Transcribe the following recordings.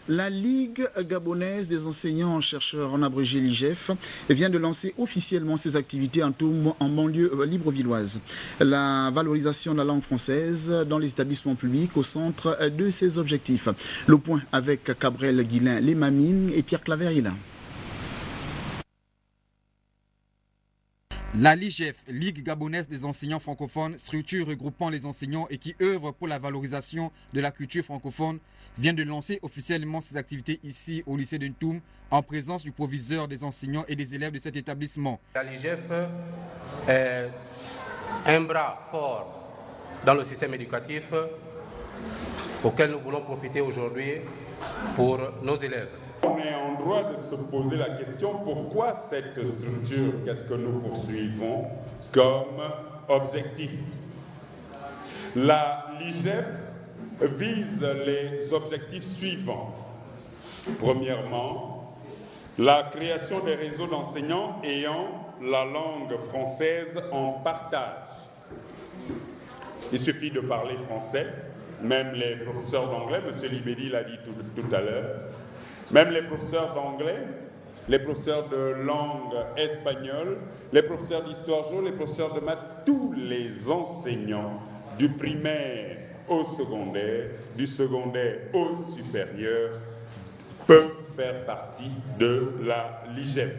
La Ligue gabonaise des enseignants-chercheurs, en abrégé l'IGEF, vient de lancer officiellement ses activités en banlieue librevilloise. La valorisation de la langue française dans les établissements publics au centre de ses objectifs. Le point avec Cabrel Guillain, Lemamine et Pierre Claverilla. La LIGEF, Ligue gabonaise des enseignants francophones, structure regroupant les enseignants et qui œuvre pour la valorisation de la culture francophone, vient de lancer officiellement ses activités ici au lycée de Ntoum en présence du proviseur des enseignants et des élèves de cet établissement. La LIGEF est un bras fort dans le système éducatif auquel nous voulons profiter aujourd'hui pour nos élèves. On est en droit de se poser la question pourquoi cette structure, qu'est-ce que nous poursuivons comme objectif. La LIGEF vise les objectifs suivants. Premièrement, la création des réseaux d'enseignants ayant la langue française en partage. Il suffit de parler français, même les professeurs d'anglais, M. Libédi l'a dit tout à l'heure, même les professeurs d'anglais, les professeurs de langue espagnole, les professeurs d'histoire géo, les professeurs de maths, tous les enseignants du primaire au secondaire, du secondaire au supérieur, peuvent faire partie de la LIGEF.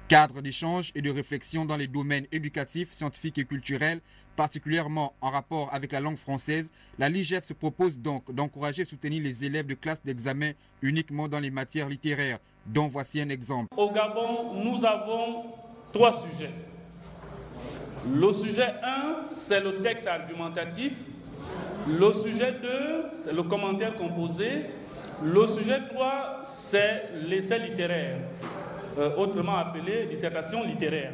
Cadre d'échange et de réflexion dans les domaines éducatifs, scientifiques et culturels, particulièrement en rapport avec la langue française, la LIGEF se propose donc d'encourager et soutenir les élèves de classe d'examen uniquement dans les matières littéraires, dont voici un exemple. Au Gabon, nous avons 3 sujets. Le sujet 1, c'est le texte argumentatif. Le sujet 2, c'est le commentaire composé. Le sujet 3, c'est l'essai littéraire, autrement appelé dissertation littéraire.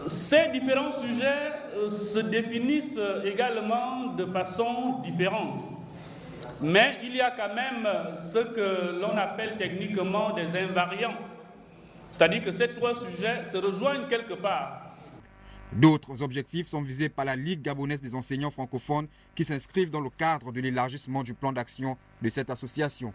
Ces différents sujets se définissent également de façon différente. Mais il y a quand même ce que l'on appelle techniquement des invariants. C'est-à-dire que ces 3 sujets se rejoignent quelque part. D'autres objectifs sont visés par la Ligue gabonaise des enseignants francophones qui s'inscrivent dans le cadre de l'élargissement du plan d'action de cette association.